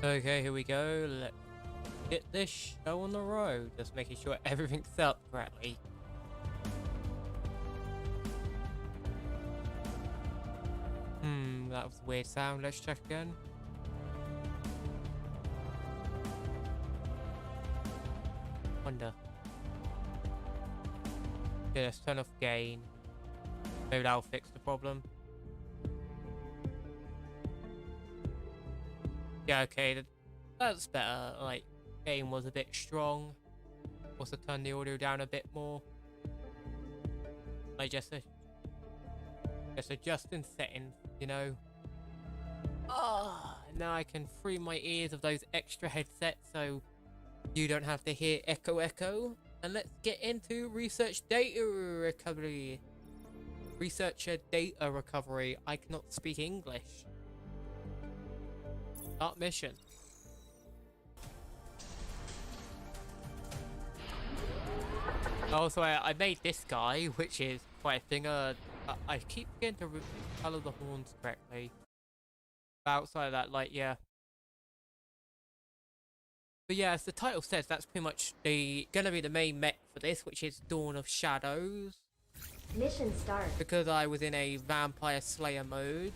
Okay, here we go. Let's get this show on the road. Just making sure everything's set up correctly. That was a weird sound. Let's check again. Wonder. Yeah, let's turn off gain. Maybe that'll fix the problem. Yeah, okay, that's better. Like, game was a bit strong. Also turn the audio down a bit more. Like just adjusting settings, you know. Now I can free my ears of those extra headsets so you don't have to hear echo. And let's get into research data recovery. Researcher data recovery. I cannot speak English. Start mission. Also, I made this guy, which is quite a thing. I keep forgetting to color the horns correctly. Outside of that, like, yeah. But yeah, as the title says, that's pretty much gonna be the main mech for this, which is Dawn of Shadows. Mission start. Because I was in a Vampire Slayer mode,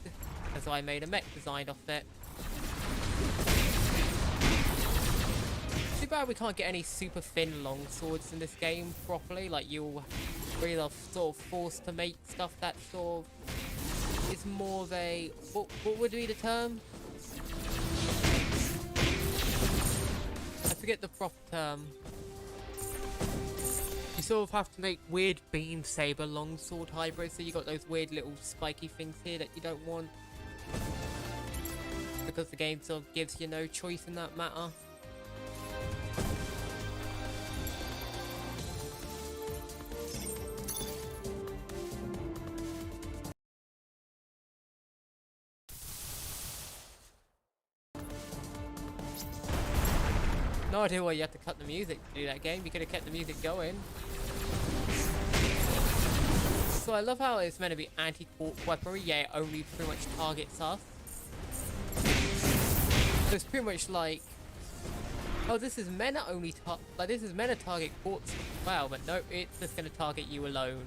and so I made a mech design off it. Too bad we can't get any super thin long swords in this game properly. Like, you'll really are sort of forced to make stuff that sort of is more of a what would be the term? I forget the proper term. You sort of have to make weird beam saber longsword hybrids, so you got those weird little spiky things here that you don't want. Because the game sort of gives you no choice in that matter. No idea why you had to cut the music to do that game. You could have kept the music going. So I love how it's meant to be anti-corp weaponry. Yeah, it only pretty much targets us. So it's pretty much like, oh, this is meant to only this is meant to target corpses as well, but no, it's just going to target you alone.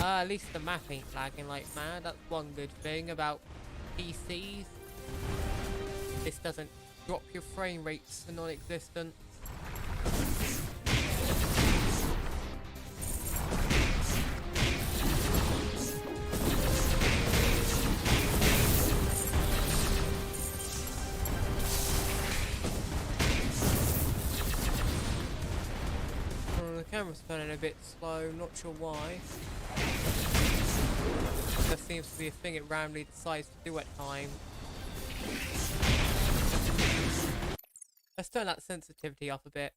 At least the map ain't lagging like mad. That's one good thing about PCs. This doesn't drop your frame rates to non-existent. The camera's turning a bit slow, not sure why. That seems to be a thing it randomly decides to do at times. Let's turn that sensitivity up a bit.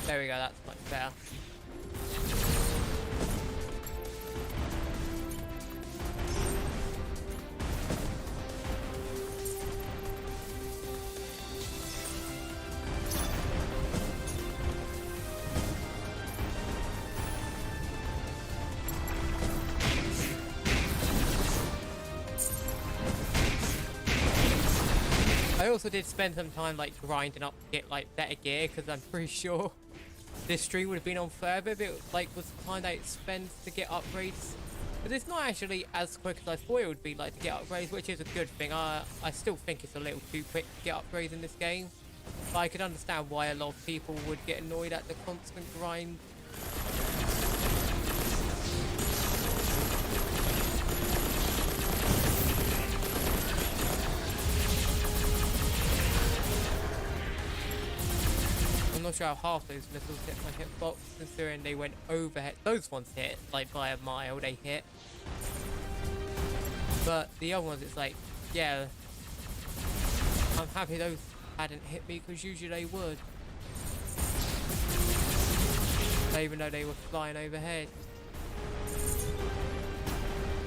There we go, that's much better. I also did spend some time like grinding up to get like better gear, because I'm pretty sure this stream would have been on forever if it like was the time that it spends to get upgrades. But it's not actually as quick as I thought it would be like to get upgrades, which is a good thing. I still think it's a little too quick to get upgrades in this game, but I could understand why a lot of people would get annoyed at the constant grind. I'm not sure how half those missiles hit my hitbox, considering they went overhead. Those ones hit, like, by a mile, they hit. But the other ones, it's like, yeah, I'm happy those hadn't hit me, because usually they would. Even though they were flying overhead.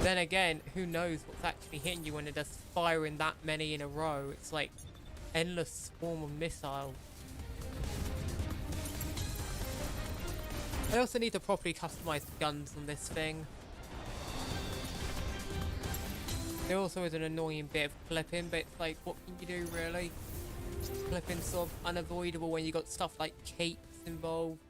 Then again, who knows what's actually hitting you when they're just firing that many in a row. It's like endless swarm of missiles. I also need to properly customize the guns on this thing. There also is an annoying bit of clipping, but it's like, what can you do really? Clipping's sort of unavoidable when you got stuff like capes involved.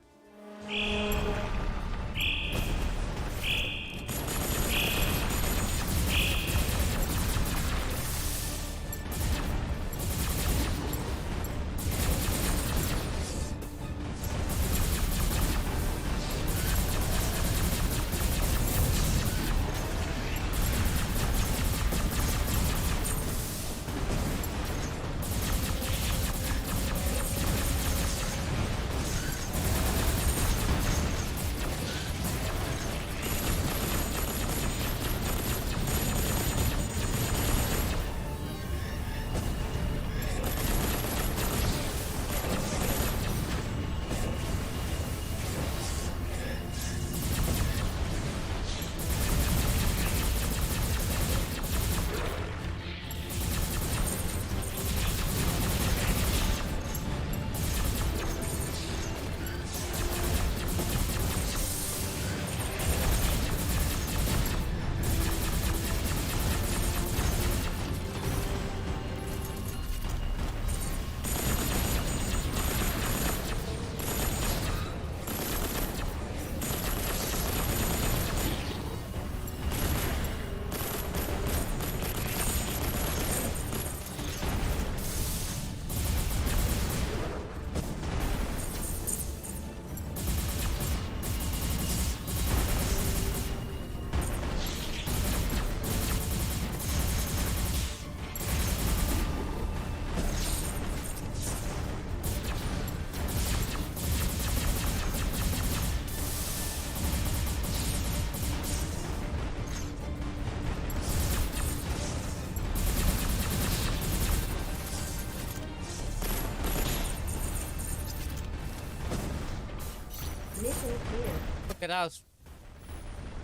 Mission clear. Okay, that was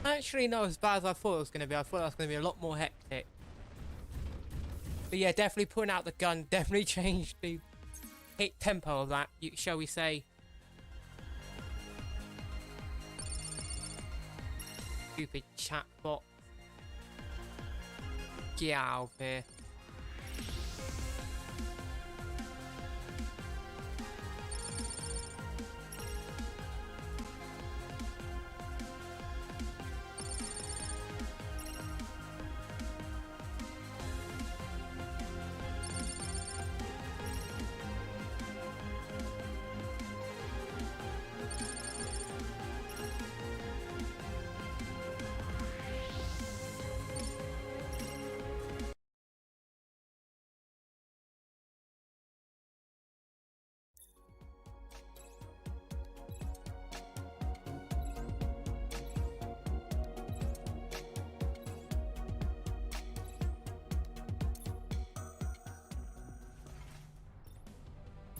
actually not as bad as I thought it was going to be. I thought that was going to be a lot more hectic. But yeah, definitely putting out the gun definitely changed the hit tempo of that, shall we say. Stupid chatbot. Get out of here.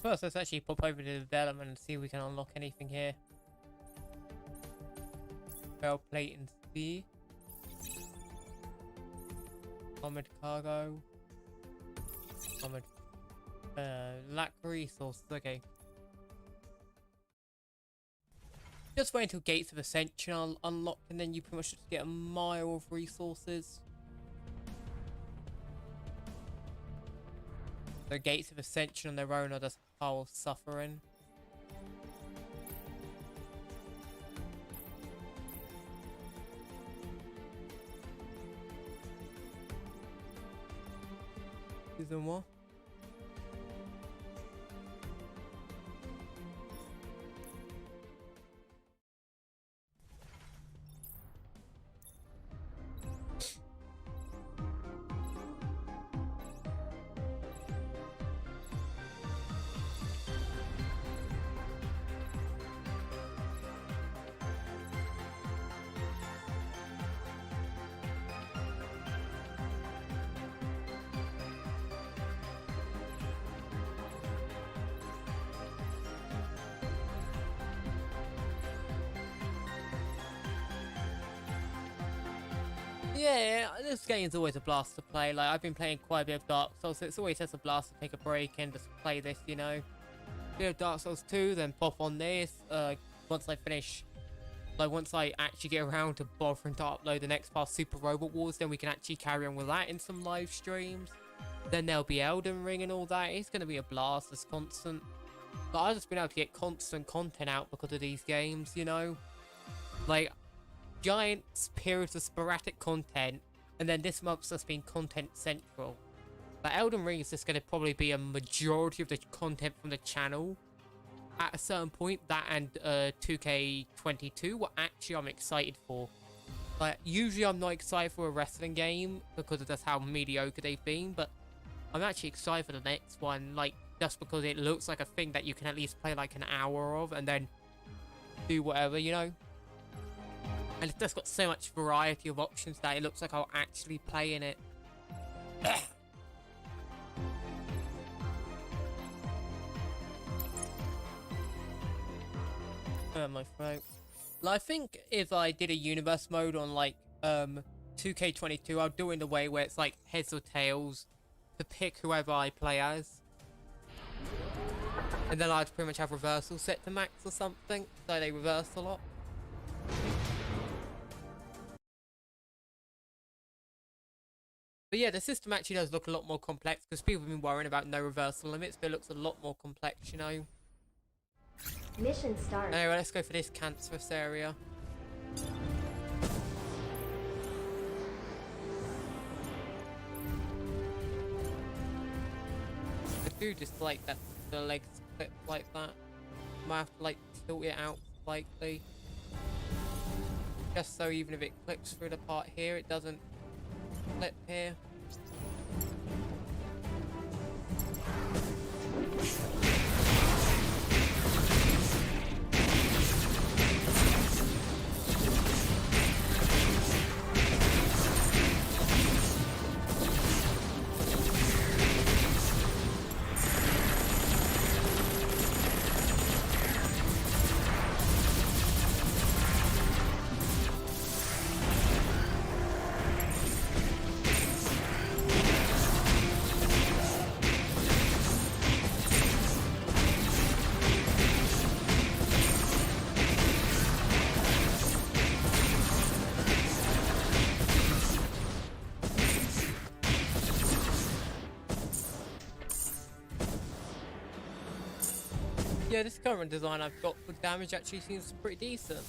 First, let's actually pop over to development and see if we can unlock anything here. Bell plate and C. Armored cargo. Armored. Lack resources. Okay. Just wait until Gates of Ascension are unlocked, and then you pretty much just get a mile of resources. The Gates of Ascension on their own are just a pile of suffering. Is there more? Yeah, this game's always a blast to play. Like, I've been playing quite a bit of Dark Souls, so it's always just a blast to take a break and just play this, you know. Bit of Dark Souls 2, then pop on this. Once I finish Like once I actually get around to bothering to upload the next part, Super Robot Wars, then we can actually carry on with that in some live streams. Then there'll be Elden Ring and all that. It's going to be a blast. It's constant. But I've just been able to get constant content out because of these games, you know? Like, giant periods of sporadic content, and then this month's just been content central. But Elden Ring is just going to probably be a majority of the content from the channel. At a certain point, that and 2K22, what actually I'm excited for. Like, usually I'm not excited for a wrestling game because of just how mediocre they've been, but I'm actually excited for the next one, like, just because it looks like a thing that you can at least play like an hour of and then do whatever, you know? And it's just got so much variety of options that it looks like I'll actually play in it. My throat. Like, I think if I did a universe mode on like 2K22, I'll do it in a way where it's like heads or tails to pick whoever I play as. And then I'd pretty much have reversal set to max or something, so they reverse a lot. But yeah, the system actually does look a lot more complex because people have been worrying about no reversal limits, but it looks a lot more complex, you know. Mission start. Anyway, let's go for this cancerous area. I do just like that the legs clip like that. Might have to like tilt it out slightly. Just so even if it clips through the part here, it doesn't clip here. Yeah, this current design I've got for damage actually seems pretty decent.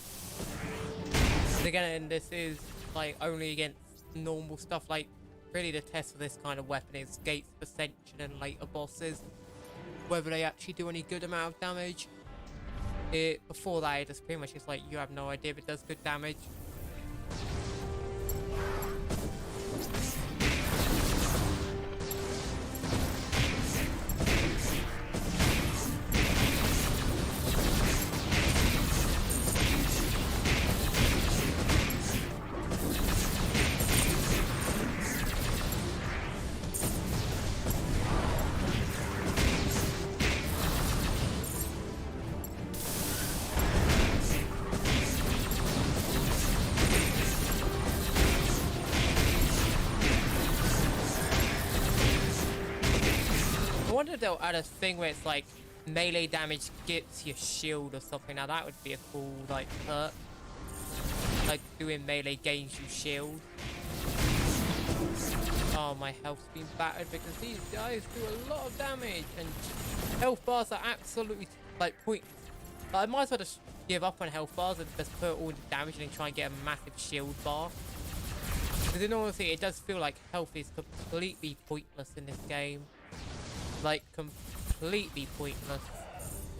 But again, this is like only against normal stuff. Like, really the test for this kind of weapon is Gates of Ascension and later bosses. Whether they actually do any good amount of damage. Before that, it just pretty much is like you have no idea if it does good damage. I wonder if they'll add a thing where it's like melee damage gets your shield or something. Now that would be a cool like perk. Like doing melee gains you shield. Oh, my health's been battered because these guys do a lot of damage and health bars are absolutely like pointless. Like, I might as well just give up on health bars and just put all the damage and then try and get a massive shield bar. Because in all honesty, it does feel like health is completely pointless in this game. Like, completely pointless.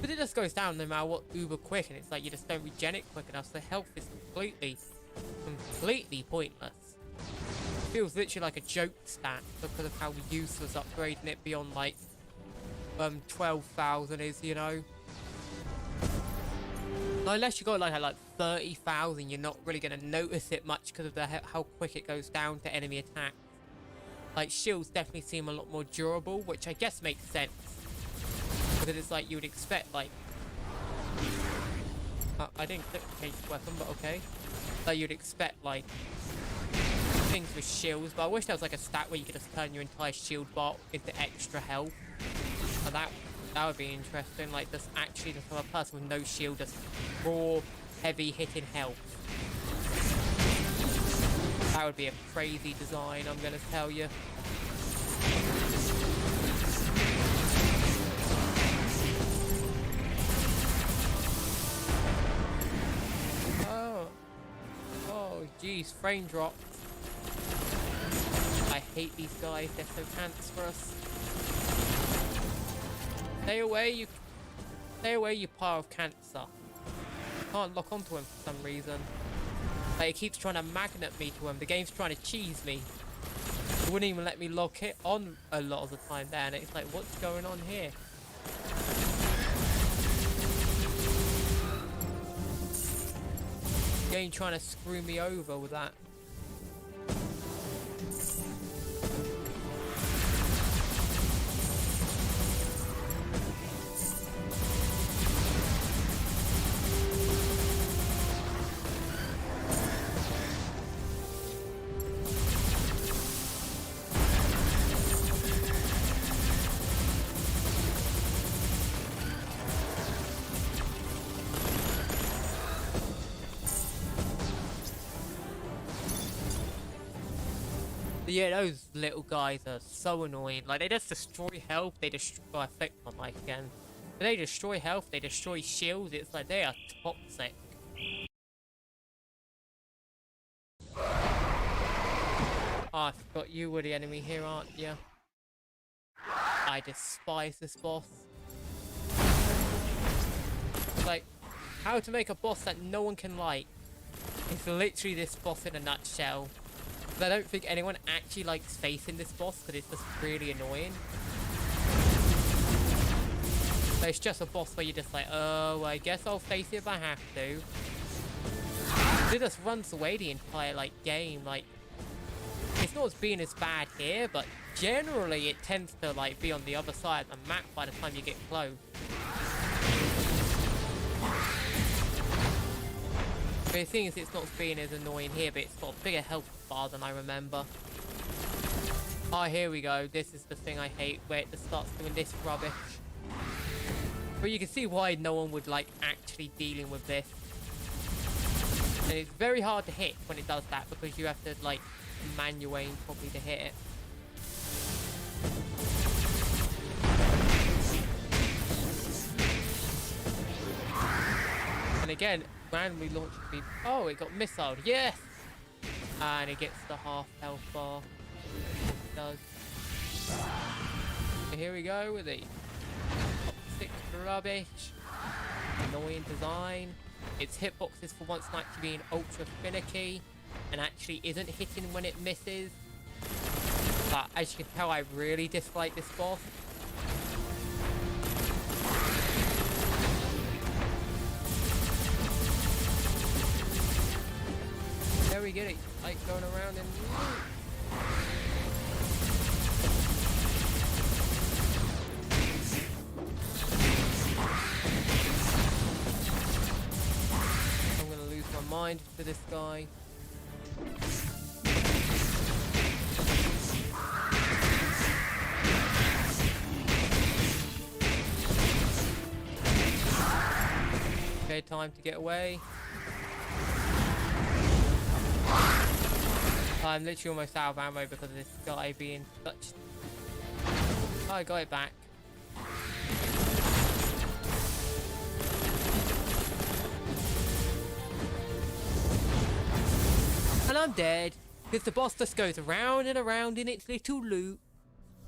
But it just goes down no matter what uber quick, and it's like you just don't regen it quick enough, so health is completely pointless. It feels literally like a joke stat because of how useless upgrading it beyond like 12,000 is, you know. Now, unless you got like 30,000, you're not really gonna notice it much because of how quick it goes down to enemy attacks. Like, shields definitely seem a lot more durable, which I guess makes sense. Because it's like you would expect, like... I didn't click the change weapon, but okay. Like, you'd expect, like, things with shields, but I wish there was, like, a stat where you could just turn your entire shield bar into extra health. And that would be interesting, like, just actually just have a person with no shield just raw heavy hitting health. That would be a crazy design, I'm gonna tell you. Oh, geez, frame drop. I hate these guys, they're so cancerous. Stay away, you pile of cancer. Can't lock onto him for some reason. Like, it keeps trying to magnet me to him. The game's trying to cheese me. It wouldn't even let me lock it on a lot of the time there, and it's like, what's going on here? Game trying to screw me over with that. Yeah, those little guys are so annoying. Like, they just destroy health, they destroy effect on life again. But they destroy health, they destroy shields. It's like they are toxic. Oh, I forgot you were the enemy here, aren't you? I despise this boss. Like, how to make a boss that no one can like. It's literally this boss in a nutshell. I don't think anyone actually likes facing this boss because it's just really annoying. But it's just a boss where you're just like, oh, I guess I'll face it if I have to. It just runs away the entire like game. Like, it's not as being as bad here, but generally it tends to like be on the other side of the map by the time you get close. But the thing is, it's not being as annoying here, but it's got a bigger health bar than I remember. Oh, here we go. This is the thing I hate, where it just starts doing this rubbish. But you can see why no one would like actually dealing with this. And it's very hard to hit when it does that, because you have to like manual aim probably to hit it. And again, randomly launched me. Oh, it got missiled. Yes! And it gets the half health bar. It does. So here we go with the toxic rubbish. Annoying design. Its hitboxes for once not actually being ultra finicky and actually isn't hitting when it misses. But as you can tell, I really dislike this boss. There we get it, like going around and I'm gonna lose my mind to this guy. Okay, time to get away. I'm literally almost out of ammo because of this guy being such... Oh, I got it back. And I'm dead, because the boss just goes around and around in its little loop.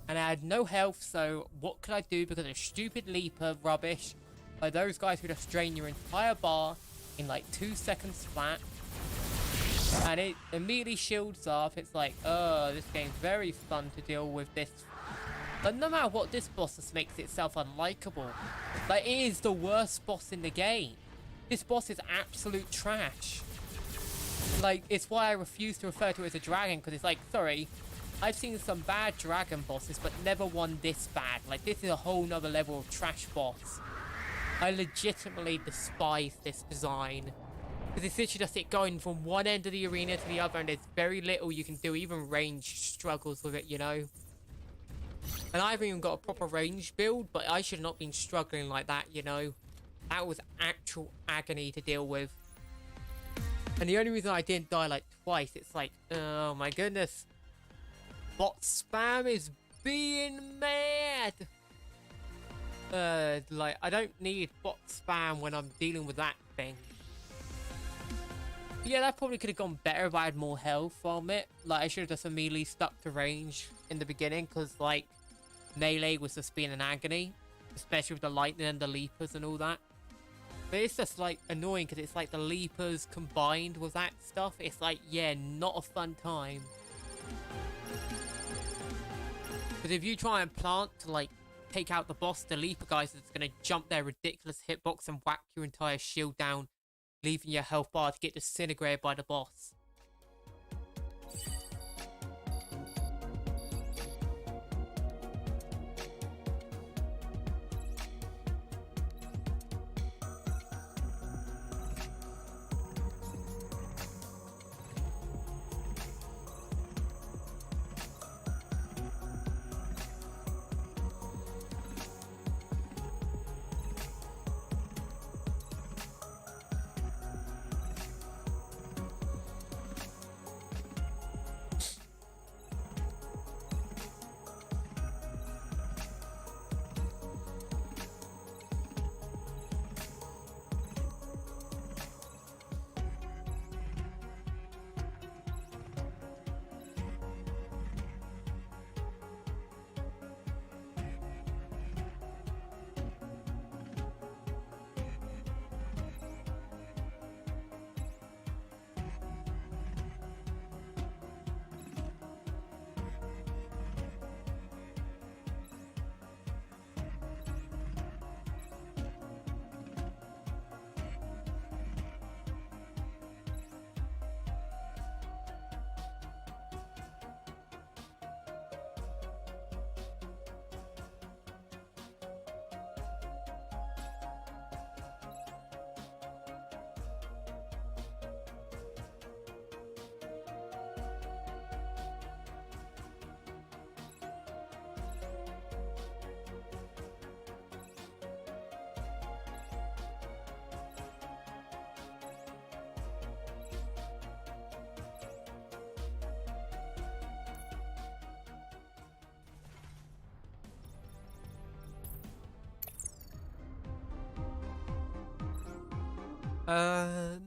And I had no health, so what could I do because of stupid leaper rubbish? Like those guys who just drain your entire bar in like 2 seconds flat. And it immediately shields off. It's like, oh, this game's very fun to deal with this. But no matter what, this boss just makes itself unlikable. Like, it is the worst boss in the game. This boss is absolute trash. Like, it's why I refuse to refer to it as a dragon, because it's like, sorry, I've seen some bad dragon bosses, but never one this bad. Like, this is a whole nother level of trash boss. I legitimately despise this design. Because it's literally just it going from one end of the arena to the other, and there's very little you can do. Even range struggles with it, you know. And I haven't even got a proper range build, but I should not have been struggling like that, you know. That was actual agony to deal with. And the only reason I didn't die like twice, it's like, oh my goodness. Bot spam is being mad. Like, I don't need bot spam when I'm dealing with that thing. But yeah, that probably could have gone better if I had more health from it. Like, I should have just immediately stuck to range in the beginning, because, like, melee was just being an agony. Especially with the lightning and the leapers and all that. But it's just, like, annoying, because it's like the leapers combined with that stuff. It's like, yeah, not a fun time. But if you try and plant to, like, take out the boss, the leaper guys is going to jump their ridiculous hitbox and whack your entire shield down, leaving your health bar to get disintegrated by the boss.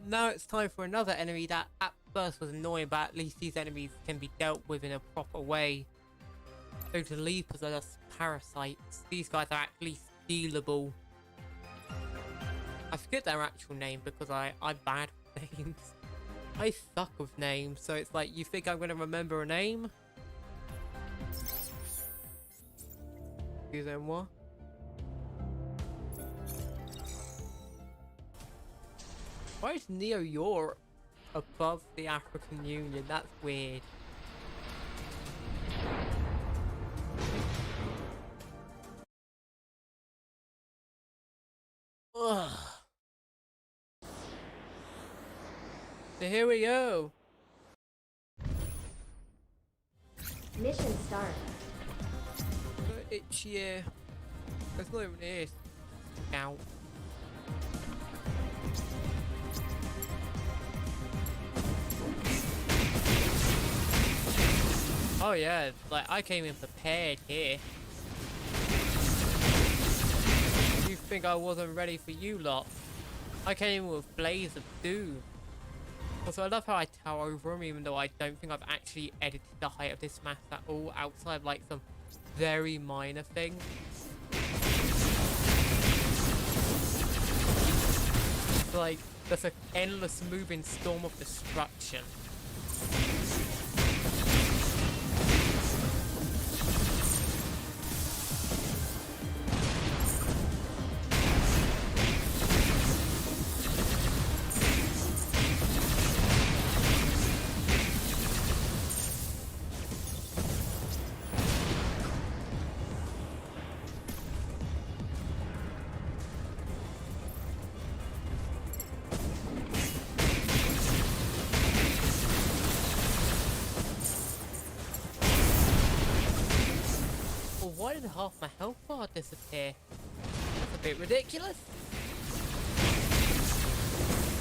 Now it's time for another enemy that at first was annoying, but at least these enemies can be dealt with in a proper way. So the leapers are just parasites. These guys are actually stealable. I forget their actual name because I'm bad with names. I suck with names, so it's like, you think I'm going to remember a name? Excusez-moi. Why is Neo-Europe above the African Union? That's weird. Ugh. So here we go. Mission start. It's yeah. That's not even it. Ow. Oh yeah, like I came in prepared here. You think I wasn't ready for you lot? I came in with Blaze of Doom. Also, I love how I tower over him, even though I don't think I've actually edited the height of this map at all, outside of like some very minor things. It's like there's an endless moving storm of destruction. Why did half my health bar disappear? That's a bit ridiculous.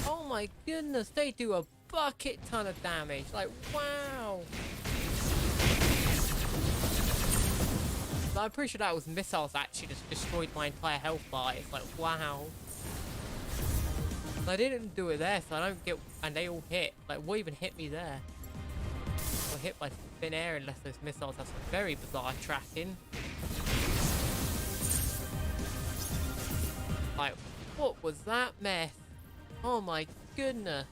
Oh my goodness, they do a bucket ton of damage. Like, wow. But I'm pretty sure that was missiles that actually just destroyed my entire health bar. It's like, wow. I didn't do it there, so I don't get... And they all hit. Like, what even hit me there? Or hit by thin air unless those missiles have some very bizarre tracking. Like, what was that mess? Oh my goodness.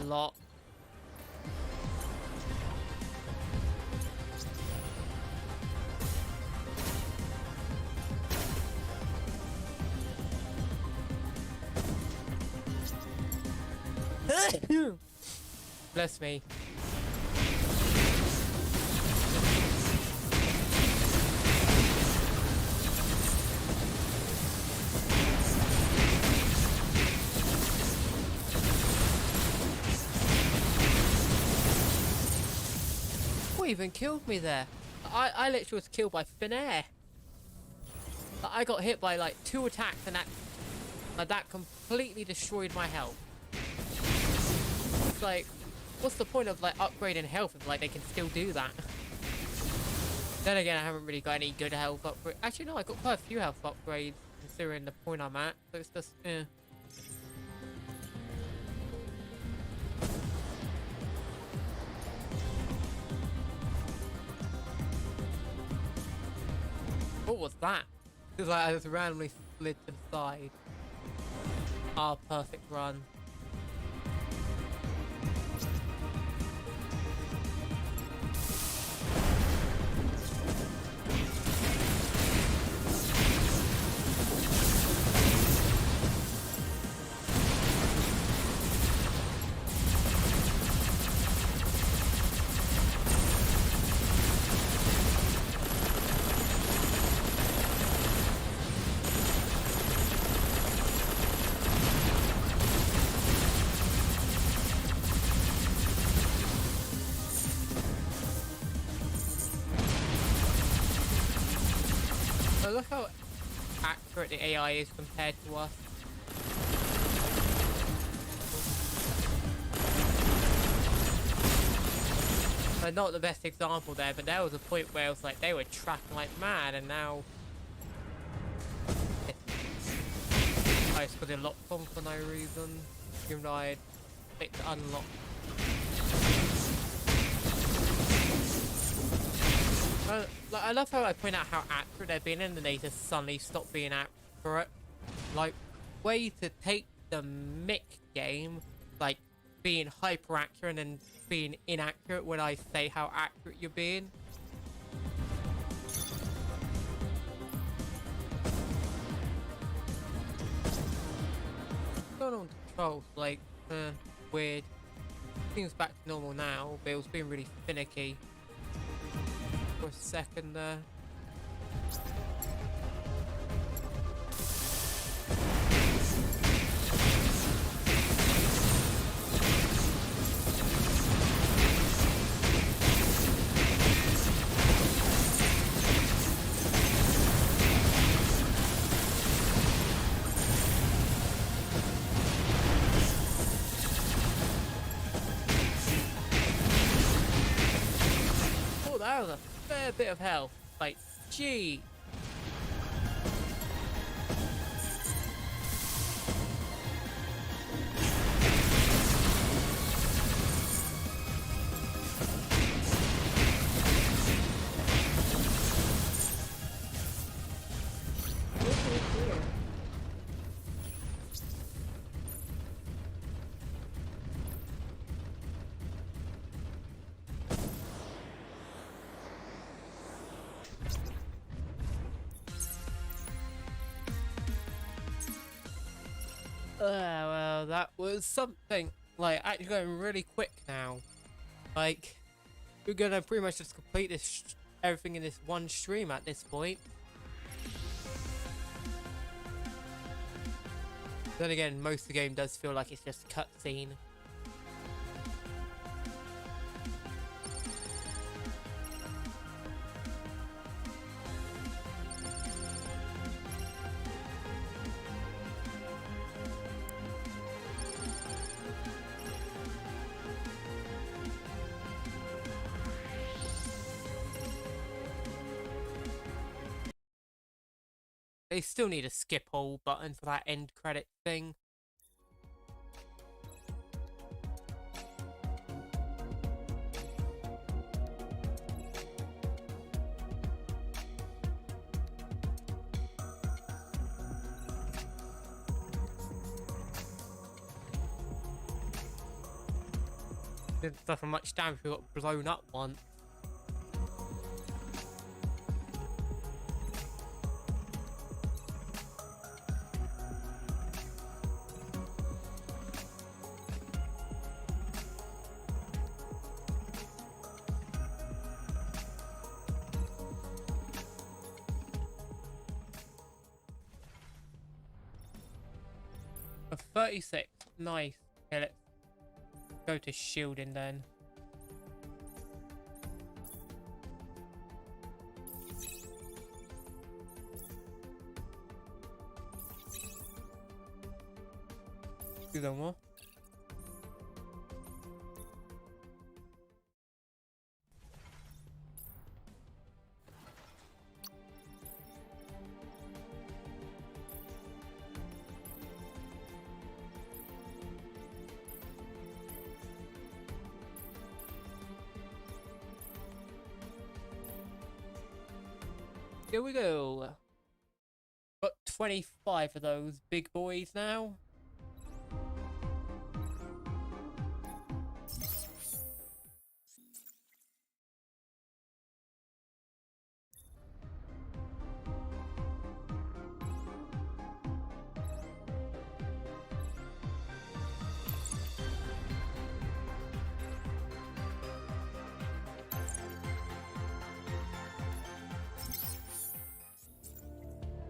Lot. Bless me. What even killed me there? I literally was killed by thin air. I got hit by like 2 attacks and that completely destroyed my health. It's like, what's the point of like upgrading health if like they can still do that? Then again, I haven't really got any good health upgrades. Actually, no, I got quite a few health upgrades considering the point I'm at. So it's just, eh. What was that? Because like, I just randomly slid to the side. Ah, perfect run. So look how accurate the AI is compared to us. So not the best example there, but there was a point where it was like they were tracking like mad, and now I just got it locked on for no reason. Even though I clicked to unlock. Like, I love how I point out how accurate they're being and then they just suddenly stop being accurate. Like, way to take the mic game, like, being hyper accurate and being inaccurate when I say how accurate you're being. Going on controls, like, weird. Seems back to normal now, but it was being really finicky for a second there. Oh, that was a fair bit of health. Like, gee. Mission clear. Well, that was something. Like, actually going really quick now. Like, we're gonna pretty much just complete this everything in this one stream at this point. Then again, most of the game does feel like it's just a cutscene. They still need a skip all button for that end credit thing. Didn't suffer much damage, we got blown up once. A 36, nice. Okay, let's go to shielding then. Do them more. Here we go. Got 25 of those big boys now.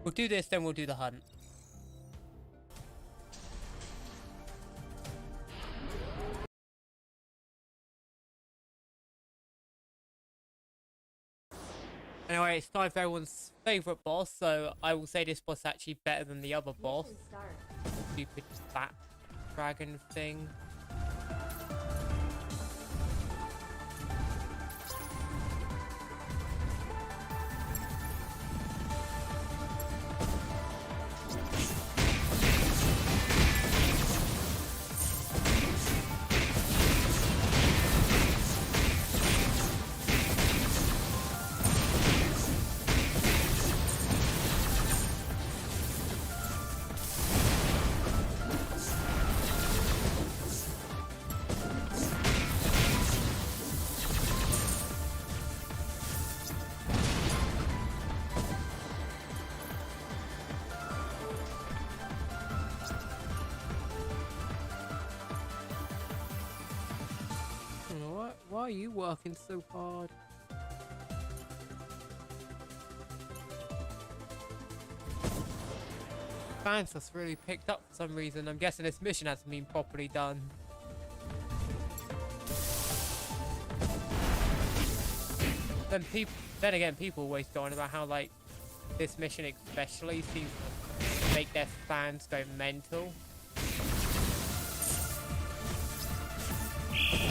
We'll do this, then we'll do the hunt. Anyway, it's time for everyone's favourite boss, so I will say this boss is actually better than the other boss. Stupid fat dragon thing. Why are you working so hard? Fans really picked up for some reason. I'm guessing this mission hasn't been properly done. Then again, people always go on about how like this mission especially seems to make their fans go mental.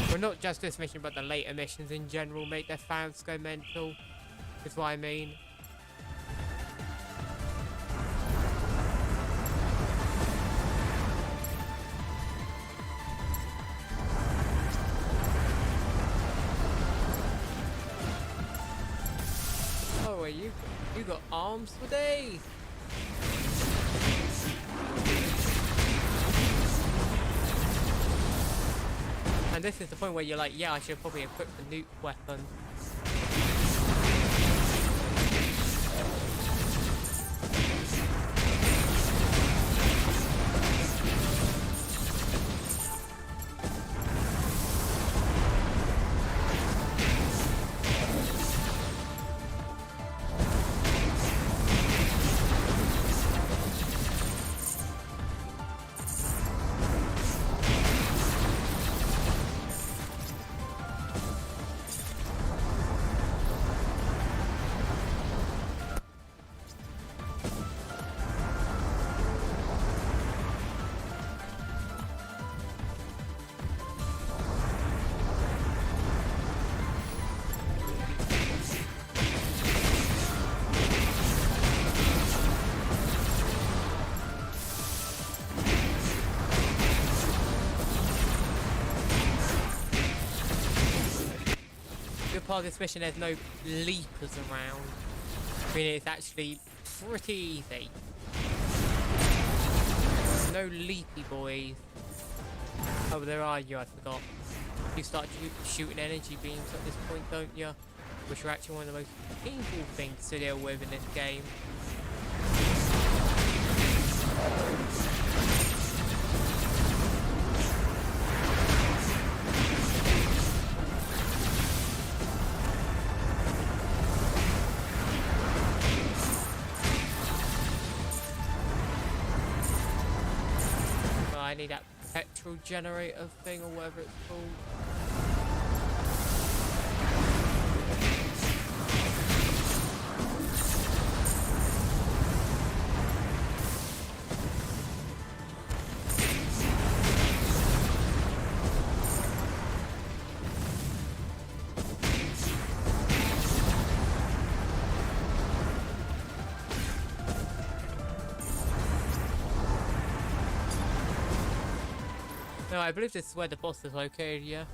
Well, not just this mission, but the later missions in general make their fans go mental, is what I mean. Oh, you got arms for days. And this is the point where you're like, yeah, I should probably equip the nuke weapon. part of this mission there's no leapers around. I mean, it's actually pretty easy. No leapy boys. Oh, there are you, I forgot. You start shooting energy beams at this point, don't you? Which are actually one of the most painful things to deal with in this game. I need that petrol generator thing or whatever it's called. No, I believe this is where the boss is located, yeah.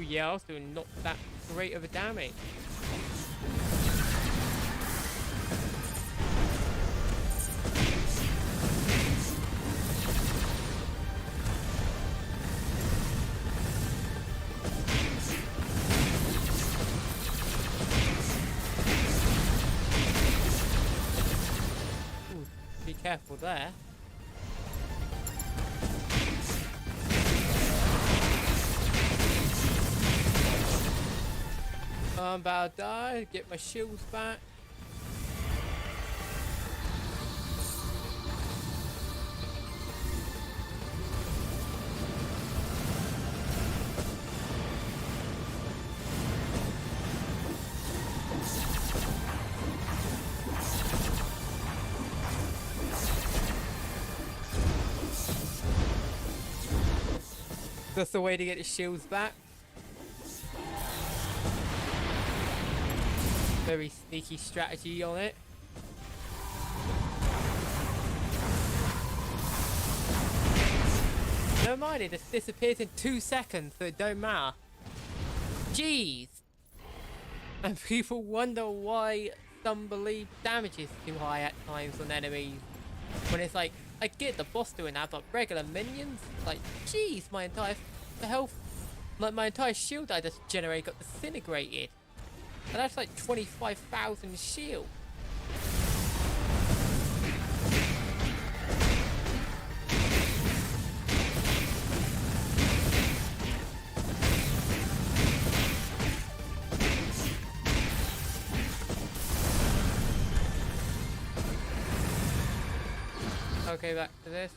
Yeah, I was doing not that great of a damage. Ooh, be careful there. I'm about to die, get my shields back. That's the way to get the shields back. Very sneaky strategy on it. Never mind, it just disappears in 2 seconds, so it don't matter. Jeez! And people wonder why some believe damage is too high at times on enemies. When it's like, I get the boss doing that, but regular minions? Like, jeez, my entire health, my entire shield I just generated got disintegrated. And that's like 25,000 shield. Okay, back to this.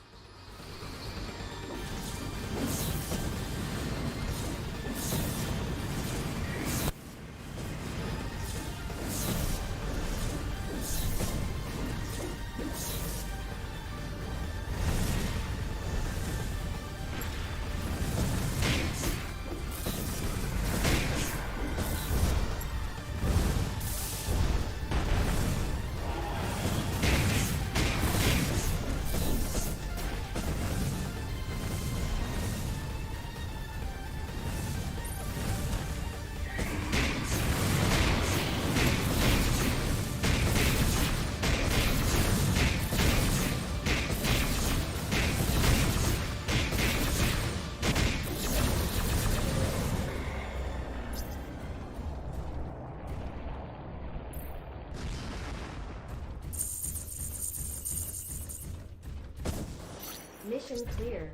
Mission clear.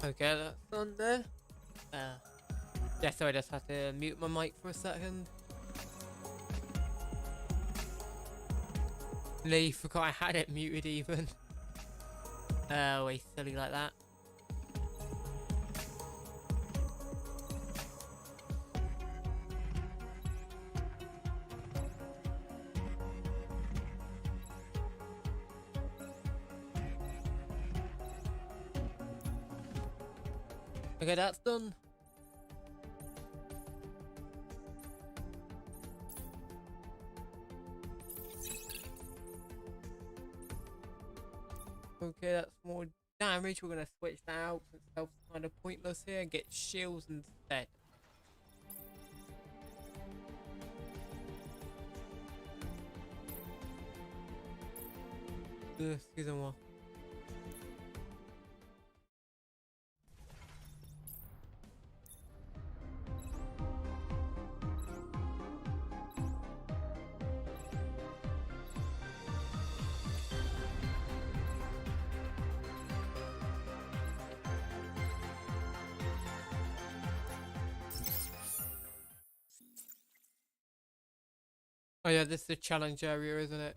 Okay, that's done there. Yeah, sorry, I just had to mute my mic for a second. Lee, forgot I had it muted even. Way silly like that. Okay, that's done. Okay, that's more damage. We're gonna switch that out since health's kind of pointless here and get shields instead. Excusez-moi. Oh yeah, this is the challenge area, isn't it?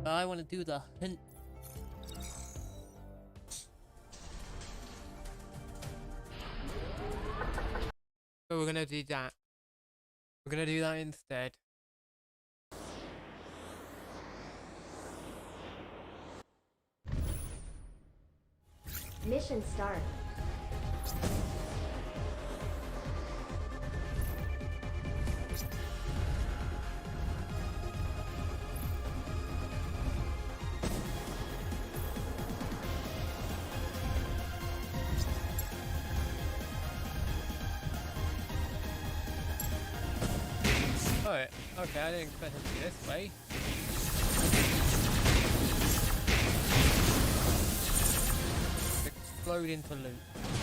I want to do the hunt. So we're gonna do that. We're gonna do that instead. Mission start. Alright, okay, I didn't expect him to be this way. Explode into loot.